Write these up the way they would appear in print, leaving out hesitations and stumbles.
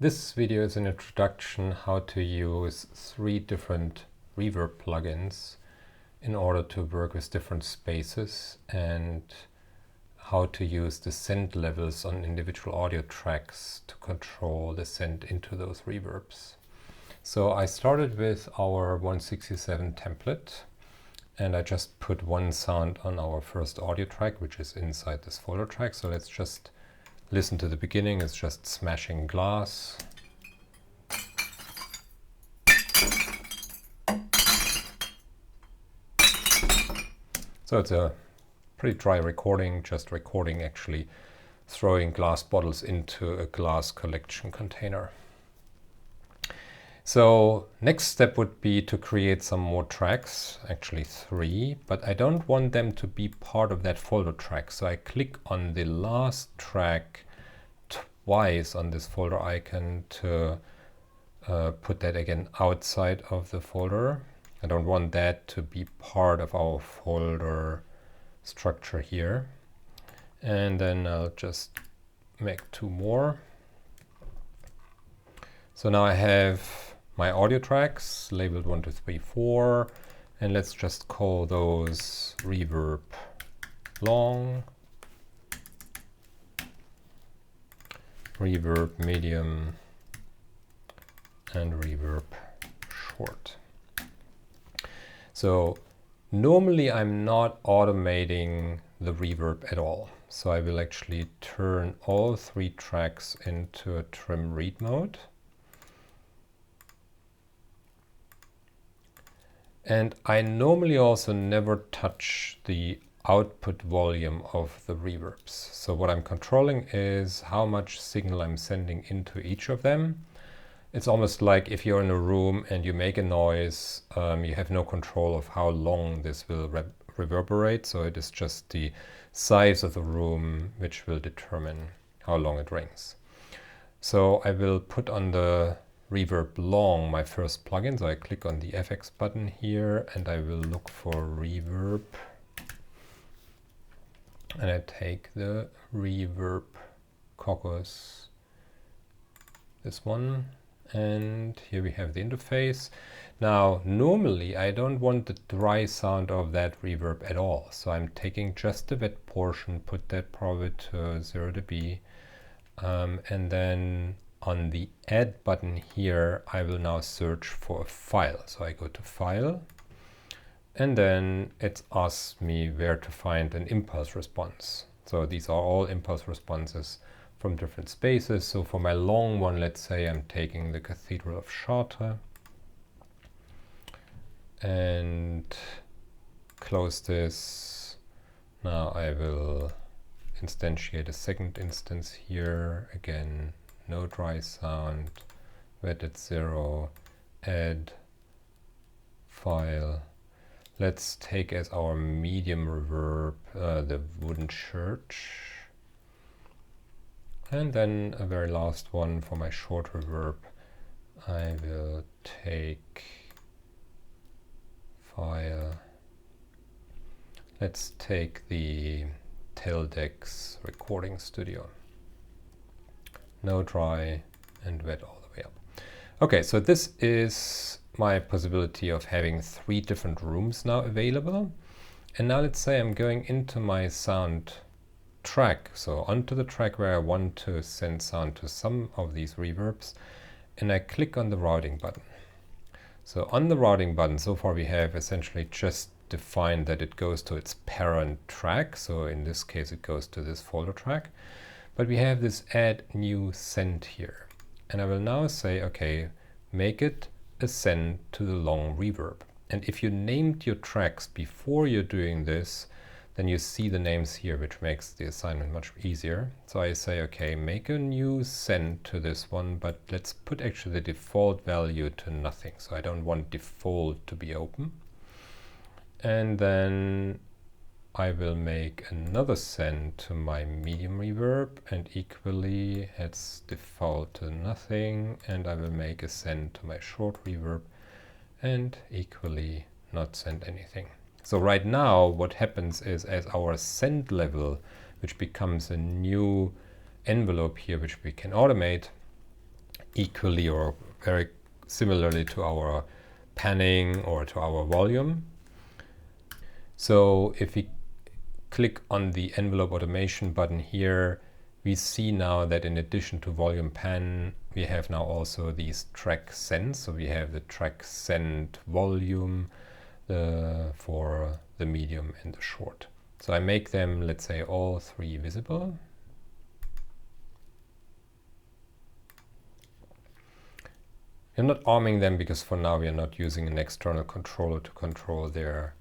This video is an introduction how to use 3 different reverb plugins in order to work with different spaces and how to use the send levels on individual audio tracks to control the send into those reverbs. So I started with our 167 template and I just put one sound on our first audio track, which is inside this folder track. So let's just listen to the beginning. It's just smashing glass. So it's a pretty dry recording, just recording actually throwing glass bottles into a glass collection container. So next step would be to create some more tracks, actually 3, but I don't want them to be part of that folder track. So I click on the last track twice on this folder icon to put that again outside of the folder. I don't want that to be part of our folder structure here. And then I'll just make 2 more. So now I have my audio tracks labeled 1, 2, 3, 4, and let's just call those reverb long, reverb medium, and reverb short. So normally I'm not automating the reverb at all. So I will actually turn all 3 tracks into a trim read mode. And I normally also never touch the output volume of the reverbs. So what I'm controlling is how much signal I'm sending into each of them. It's almost like if you're in a room and you make a noise, you have no control of how long this will reverberate. So it is just the size of the room which will determine how long it rings. So I will put on the reverb long my first plugin. So I click on the FX button here and I will look for reverb. And I take the reverb caucus, this one. And here we have the interface. Now, normally I don't want the dry sound of that reverb at all. So I'm taking just the wet portion, put that probably to 0 dB. And then on the add button here, I will now search for a file. So I go to file, and then it asks me where to find an impulse response. So these are all impulse responses from different spaces. So for my long one, let's say I'm taking the Cathedral of Chartres and close this. Now I will instantiate a second instance here. Again, no dry sound, wet at 0, add file. Let's take as our medium reverb the wooden church. And then a very last one for my short reverb. I will take file. Let's take the Teldex recording studio. No dry and wet all the way up. Okay, so this is my possibility of having 3 different rooms now available. And now let's say I'm going into my sound track, so onto the track where I want to send sound to some of these reverbs, and I click on the routing button. So on the routing button, so far we have essentially just defined that it goes to its parent track. So in this case, it goes to this folder track. But we have this add new send here. And I will now say, okay, make it a send to the long reverb. And if you named your tracks before you're doing this, then you see the names here, which makes the assignment much easier. So I say, okay, make a new send to this one, but let's put actually the default value to nothing. So I don't want default to be open. And then I will make another send to my medium reverb, and equally it's default to nothing. And I will make a send to my short reverb and equally not send anything. So right now what happens is, as our send level, which becomes a new envelope here which we can automate, equally or very similarly to our panning or to our volume. So if we click on the envelope automation button here, we see now that in addition to volume pan, we have now also these track sends. So we have the track send volume for the medium and the short. So I make them, let's say, all three visible. I'm not arming them because for now we are not using an external controller to control their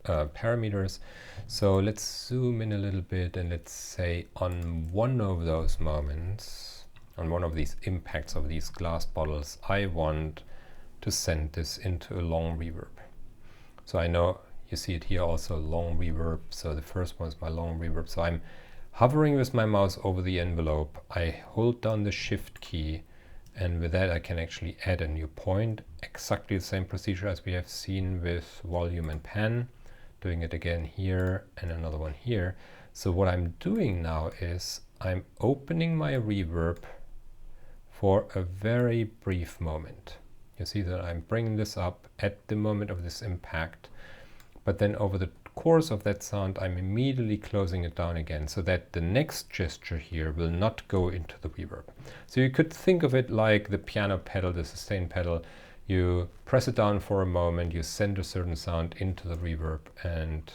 parameters. So let's zoom in a little bit and let's say on one of those moments, on one of these impacts of these glass bottles, I want to send this into a long reverb. So I know you see it here also, long reverb. So the first one is my long reverb. So I'm hovering with my mouse over the envelope. I hold down the shift key, and with that I can actually add a new point. Exactly the same procedure as we have seen with volume and pan. Doing it again here and another one here. So what I'm doing now is I'm opening my reverb for a very brief moment. You see that I'm bringing this up at the moment of this impact, but then over the course of that sound I'm immediately closing it down again so that the next gesture here will not go into the reverb. So you could think of it like the piano pedal, the sustain pedal. You press it down for a moment, you send a certain sound into the reverb, and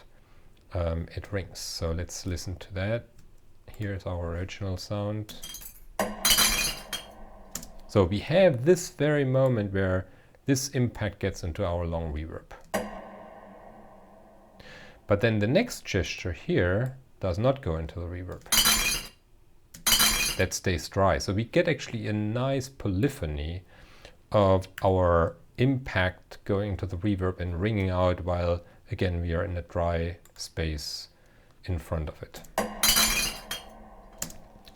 it rings. So let's listen to that. Here's our original sound. So we have this very moment where this impact gets into our long reverb. But then the next gesture here does not go into the reverb. That stays dry. So we get actually a nice polyphony of our impact going into the reverb and ringing out while, again, we are in a dry space in front of it.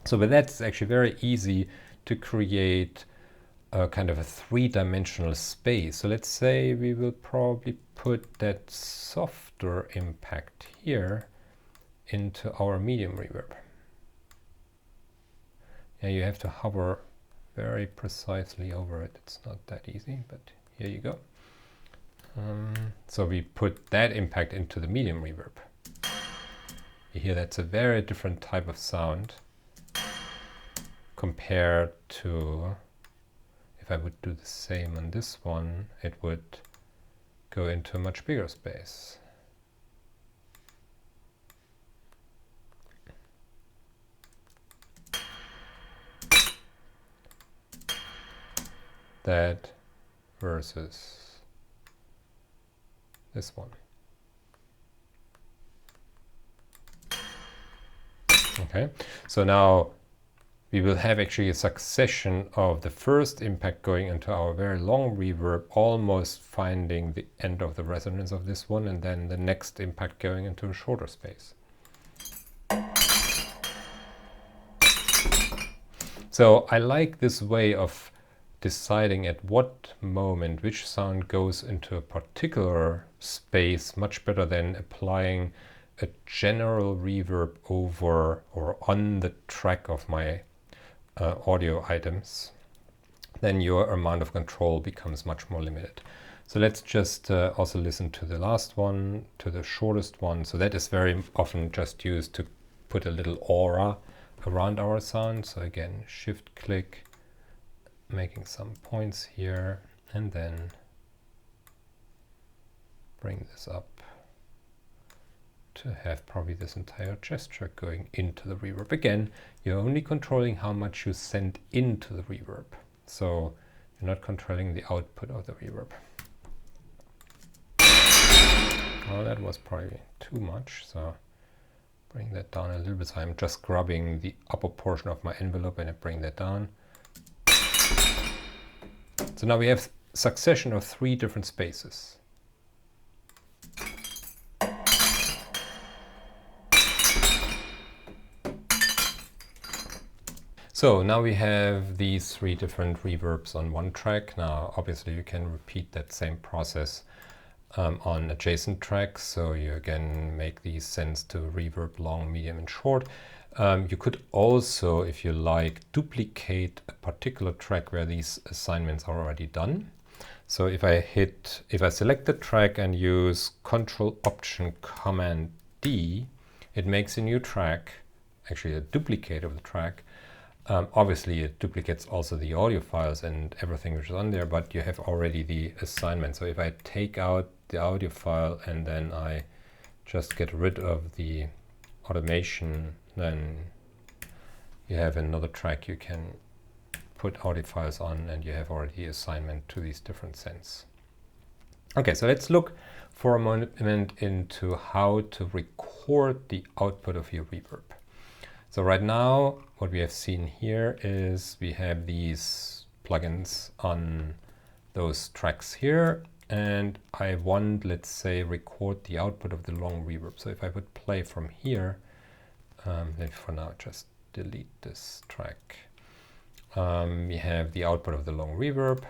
So with that, it's actually very easy to create a kind of a three-dimensional space. So let's say we will probably put that softer impact here into our medium reverb. Yeah, you have to hover very precisely over it. It's not that easy, but here you go. So we put that impact into the medium reverb. You hear that's a very different type of sound compared to if I would do the same on this one, it would go into a much bigger space. That versus this one. Okay, so now we will have actually a succession of the first impact going into our very long reverb, almost finding the end of the resonance of this one, and then the next impact going into a shorter space. So I like this way of deciding at what moment which sound goes into a particular space much better than applying a general reverb over or on the track of my audio items. Then your amount of control becomes much more limited. So let's just also listen to the last one, to the shortest one. So that is very often just used to put a little aura around our sound. So again, shift click, making some points here, and then bring this up to have probably this entire gesture going into the reverb. Again, you're only controlling how much you send into the reverb. So you're not controlling the output of the reverb. Oh, that was probably too much. So bring that down a little bit. So I'm just grabbing the upper portion of my envelope and I bring that down. So now we have a succession of 3 different spaces. So now we have these 3 different reverbs on one track. Now, obviously, you can repeat that same process on adjacent tracks. So you again make these sends to reverb, long, medium, and short. You could also, if you like, duplicate a particular track where these assignments are already done. So if I select the track and use Control-Option-Command-D, it makes a new track, actually a duplicate of the track. Obviously it duplicates also the audio files and everything which is on there, but you have already the assignment. So if I take out the audio file and then I just get rid of the automation, then you have another track you can put audio files on, and you have already assignment to these different sends. Okay, so let's look for a moment into how to record the output of your reverb. So right now, what we have seen here is we have these plugins on those tracks here, and I want, let's say, record the output of the long reverb. So if I would play from here, then for now just delete this track. We have the output of the long reverb,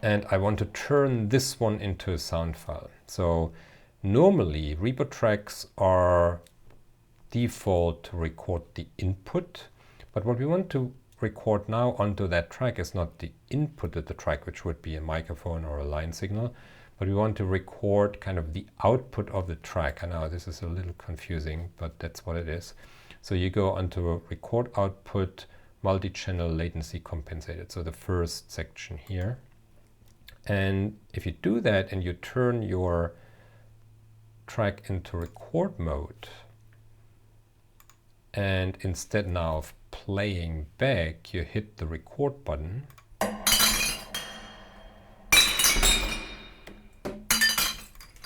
and I want to turn this one into a sound file. So normally reverb tracks are default to record the input, but what we want to record now onto that track is not the input of the track, which would be a microphone or a line signal, but we want to record kind of the output of the track. I know this is a little confusing, but that's what it is. So you go onto record output, multi-channel latency compensated, so the first section here. And if you do that and you turn your track into record mode, and instead now of playing back, you hit the record button,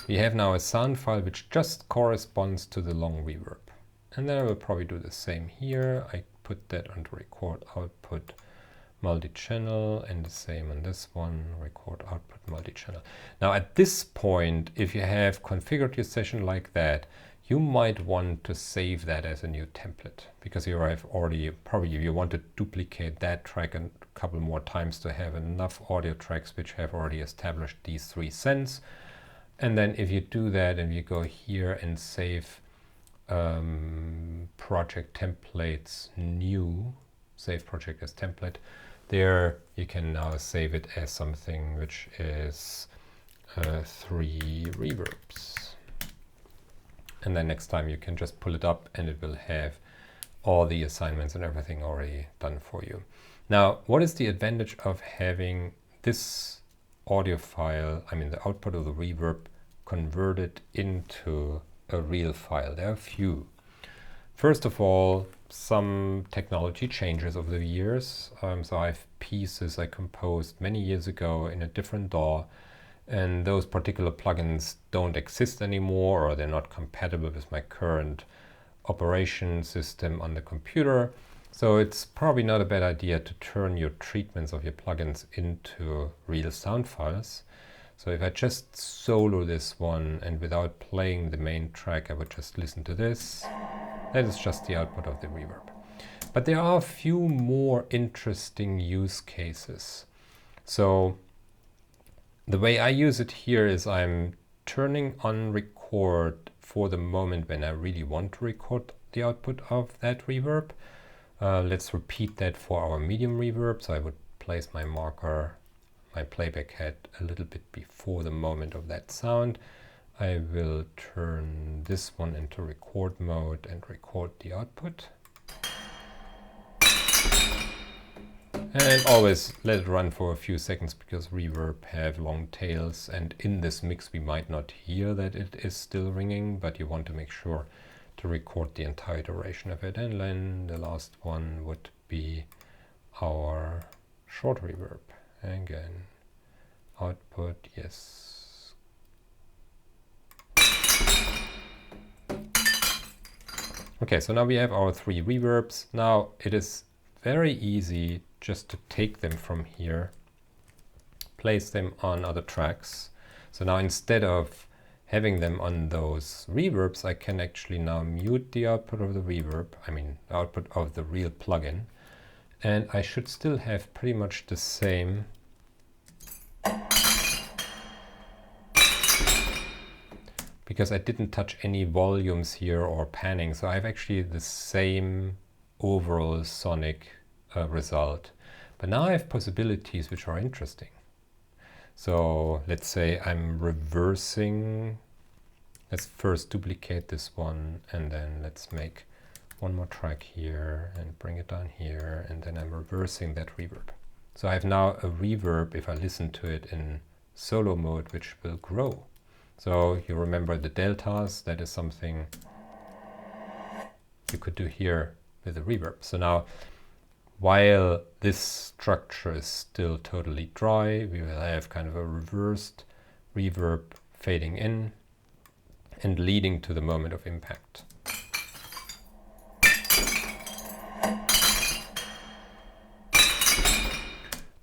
we have now a sound file which just corresponds to the long reverb. And then I will probably do the same here. I put that onto record output multi-channel, and the same on this one, record output multi-channel. Now at this point, if you have configured your session like that, you might want to save that as a new template, because you have already, probably you want to duplicate that track a couple more times to have enough audio tracks which have already established these 3 sends. And then if you do that and you go here and save project templates new, save project as template, there you can now save it as something which is 3 reverbs. And then next time you can just pull it up and it will have all the assignments and everything already done for you. Now, what is the advantage of having this audio file, I mean the output of the reverb, converted into a real file? There are a few. First of all, some technology changes over the years. So I have pieces I composed many years ago in a different DAW, and those particular plugins don't exist anymore, or they're not compatible with my current operation system on the computer. So it's probably not a bad idea to turn your treatments of your plugins into real sound files. So if I just solo this one and without playing the main track, I would just listen to this. That is just the output of the reverb. But there are a few more interesting use cases. So the way I use it here is I'm turning on record for the moment when I really want to record the output of that reverb. Let's repeat that for our medium reverb. So I would place my marker, my playback head, a little bit before the moment of that sound. I will turn this one into record mode and record the output. And always let it run for a few seconds, because reverb have long tails, and in this mix we might not hear that it is still ringing, but you want to make sure to record the entire duration of it. And then the last one would be our short reverb. Again, output, yes. Okay, so now we have our 3 reverbs. Now it is very easy just to take them from here, place them on other tracks. So now instead of having them on those reverbs, I can actually now mute the output of the reverb, I mean the output of the real plugin, and I should still have pretty much the same because I didn't touch any volumes here or panning. So I have actually the same overall sonic result. But now I have possibilities which are interesting. So let's say I'm reversing. Let's first duplicate this one, and then let's make one more track here and bring it down here, and then I'm reversing that reverb. So I have now a reverb, if I listen to it in solo mode, which will grow. So you remember the deltas, that is something you could do here with the reverb. So now, while this structure is still totally dry, we will have kind of a reversed reverb fading in and leading to the moment of impact.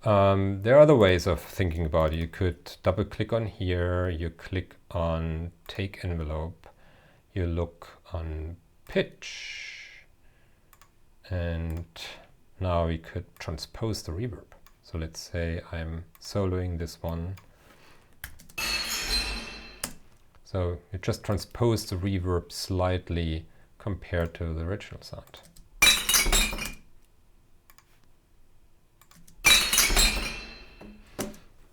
There are other ways of thinking about it. You could double click on here, you click on take envelope, you look on pitch, and now we could transpose the reverb. So let's say I'm soloing this one. So you just transpose the reverb slightly compared to the original sound.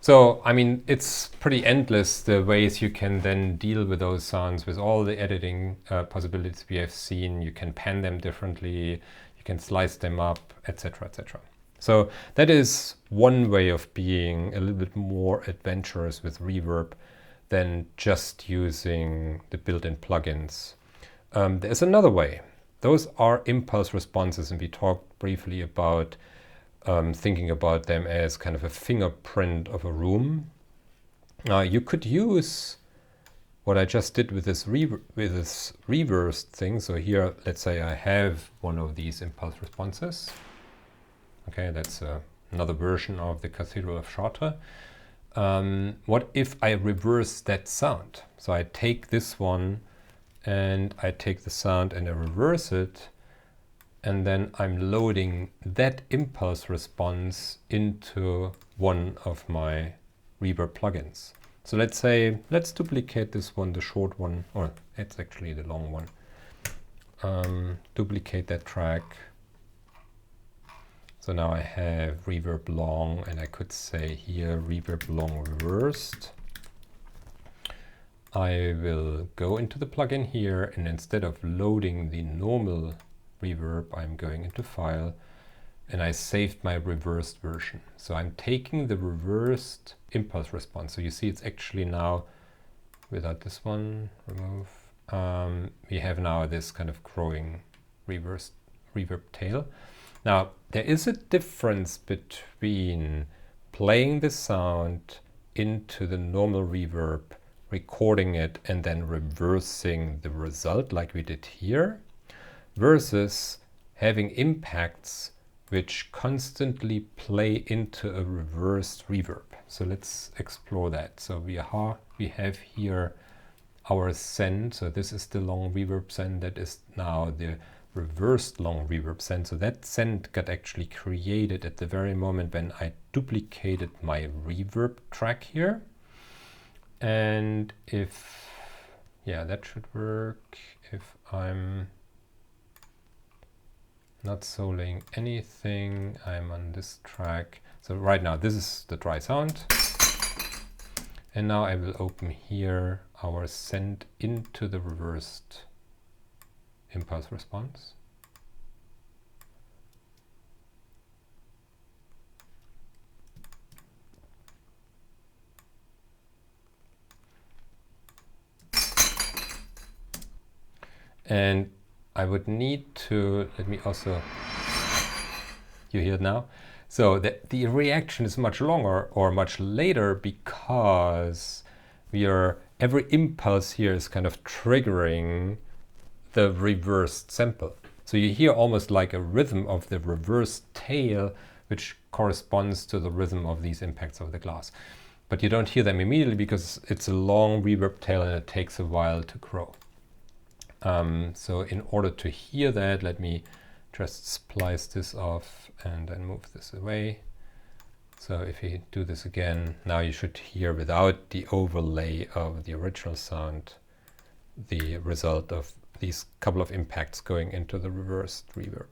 So, I mean, it's pretty endless the ways you can then deal with those sounds with all the editing possibilities we have seen. You can pan them differently, you can slice them up, etc., etc. So that is one way of being a little bit more adventurous with reverb than just using the built-in plugins. There's another way. Those are impulse responses, and we talked briefly about thinking about them as kind of a fingerprint of a room. You could use what I just did with this reversed thing. So here, let's say I have one of these impulse responses. Okay, that's another version of the Cathedral of Chartres. What if I reverse that sound? So I take this one and I take the sound and I reverse it, and then I'm loading that impulse response into one of my reverb plugins. So let's duplicate this one, the short one, or it's actually the long one. Duplicate that track. So now I have reverb long, and I could say here reverb long reversed. I will go into the plugin here, and instead of loading the normal reverb, I'm going into file, and I saved my reversed version. So I'm taking the reversed impulse response. So you see it's actually now, without this one, remove, we have now this kind of growing reversed reverb tail. Now there is a difference between playing the sound into the normal reverb, recording it, and then reversing the result like we did here, versus having impacts which constantly play into a reversed reverb. So let's explore that. So we have here our send. So this is the long reverb send. That is now the reversed long reverb send. So that send got actually created at the very moment when I duplicated my reverb track here. And if, yeah, that should work if I'm not soloing anything, I'm on this track. So right now this is the dry sound. And now I will open here our send into the reversed impulse response. And I would need to, let me also, you hear it now? So the reaction is much longer or much later because every impulse here is kind of triggering the reversed sample. So you hear almost like a rhythm of the reversed tail, which corresponds to the rhythm of these impacts of the glass. But you don't hear them immediately because it's a long reverb tail and it takes a while to grow. So in order to hear that, let me just splice this off and then move this away. So if you do this again, now you should hear without the overlay of the original sound the result of these couple of impacts going into the reversed reverb.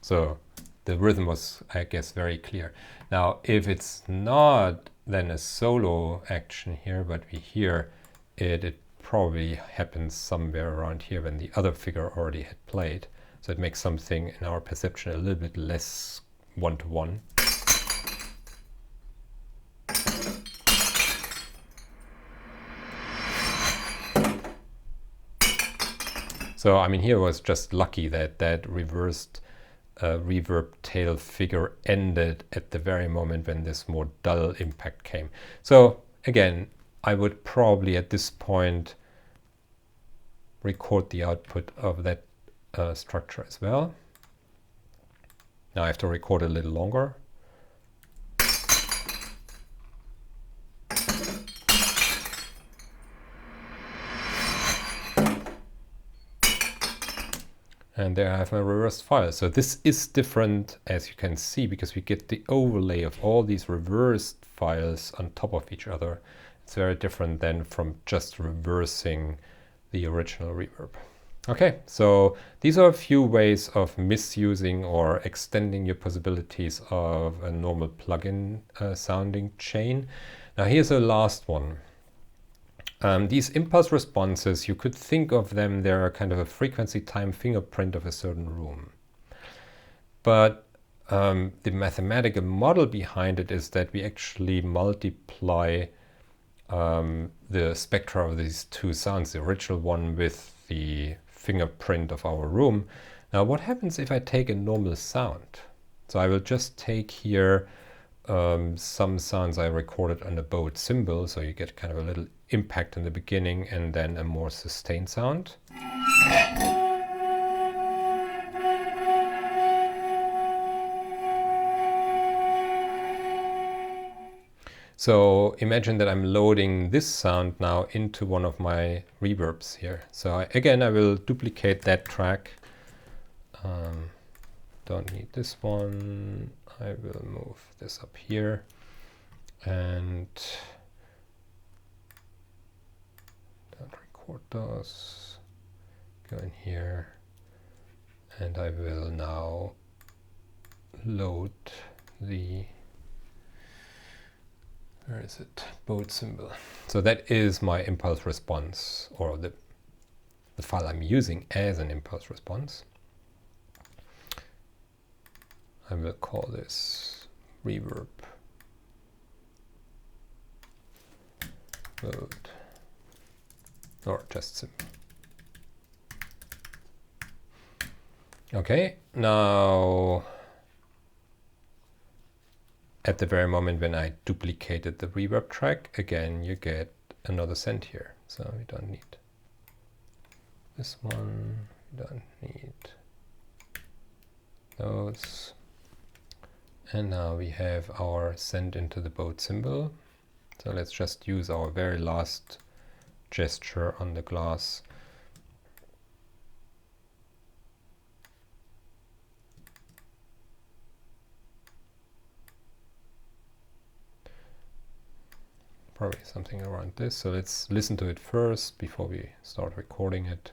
So the rhythm was, I guess, very clear. Now, if it's not then a solo action here, but we hear it, it probably happens somewhere around here when the other figure already had played. So it makes something in our perception a little bit less one-to-one. So, I mean, here was just lucky that that reversed reverb tail figure ended at the very moment when this more dull impact came. So again, I would probably at this point record the output of that structure as well. Now I have to record a little longer. And there I have my reversed file. So this is different, as you can see, because we get the overlay of all these reversed files on top of each other. It's very different than from just reversing the original reverb. Okay, so these are a few ways of misusing or extending your possibilities of a normal plugin sounding chain. Now here's a last one. These impulse responses, you could think of them, they're kind of a frequency time fingerprint of a certain room. But the mathematical model behind it is that we actually multiply the spectra of these two sounds, the original one with the fingerprint of our room. Now what happens if I take a normal sound? So I will just take here some sounds I recorded on a bowed cymbal, so you get kind of a little impact in the beginning and then a more sustained sound. So imagine that I'm loading this sound now into one of my reverbs here. So again, I will duplicate that track. Don't need this one. I will move this up here and don't record those. Go in here and I will now load the, where is it? Bowed cymbal. So that is my impulse response, or the file I'm using as an impulse response. I will call this reverb mode, or just simple. Okay, now at the very moment when I duplicated the reverb track, again you get another send here. So we don't need this one, we don't need those. And now we have our send into the bowed cymbal. So let's just use our very last gesture on the glass. Probably something around this. So let's listen to it first before we start recording it.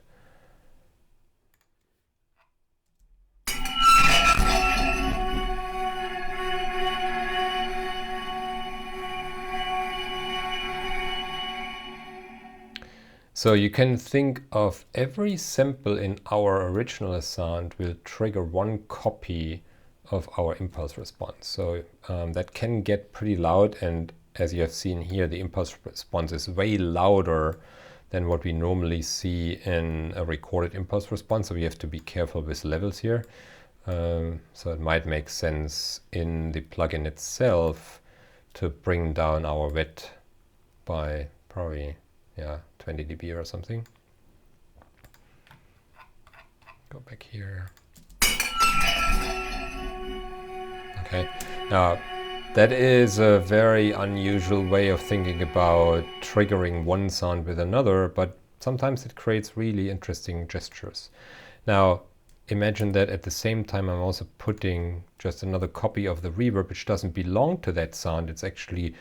So you can think of every sample in our original sound will trigger one copy of our impulse response. So that can get pretty loud, and as you have seen here, the impulse response is way louder than what we normally see in a recorded impulse response. So we have to be careful with levels here. So it might make sense in the plugin itself to bring down our wet by probably 20 dB or something. Go back here. Okay, now that is a very unusual way of thinking about triggering one sound with another, but sometimes it creates really interesting gestures. Now, imagine that at the same time I'm also putting just another copy of the reverb, which doesn't belong to that sound. It's actually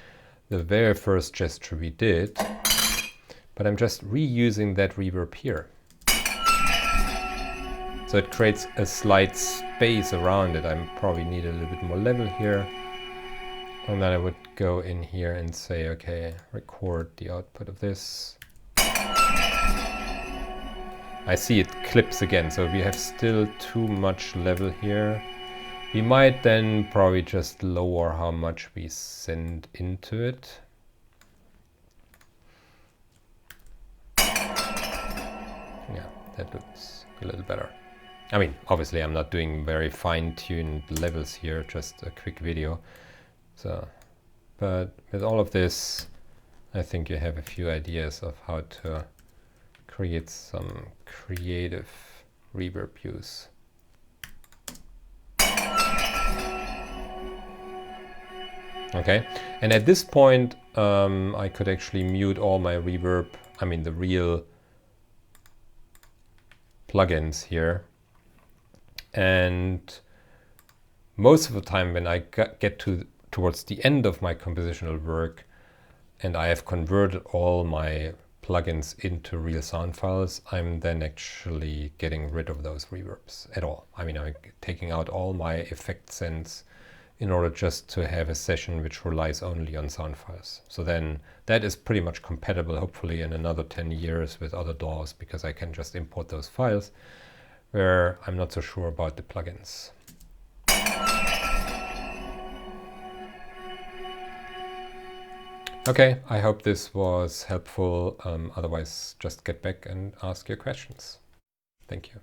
the very first gesture we did, but I'm just reusing that reverb here. So it creates a slight space around it. I probably need a little bit more level here. And then I would go in here and say, okay, record the output of this. I see it clips again, so we have still too much level here. We might then probably just lower how much we send into it. Yeah, that looks a little better. I mean, obviously I'm not doing very fine-tuned levels here, just a quick video. So, but with all of this, I think you have a few ideas of how to create some creative reverb use. Okay, and at this point I could actually mute all my reverb, I mean the real plugins here. And most of the time when I get towards the end of my compositional work and I have converted all my plugins into real sound files, I'm then actually getting rid of those reverbs at all. I mean, I'm taking out all my effect sends in order just to have a session which relies only on sound files. So then that is pretty much compatible, hopefully in another 10 years with other DAWs, because I can just import those files where I'm not so sure about the plugins. Okay, I hope this was helpful. Otherwise, just get back and ask your questions. Thank you.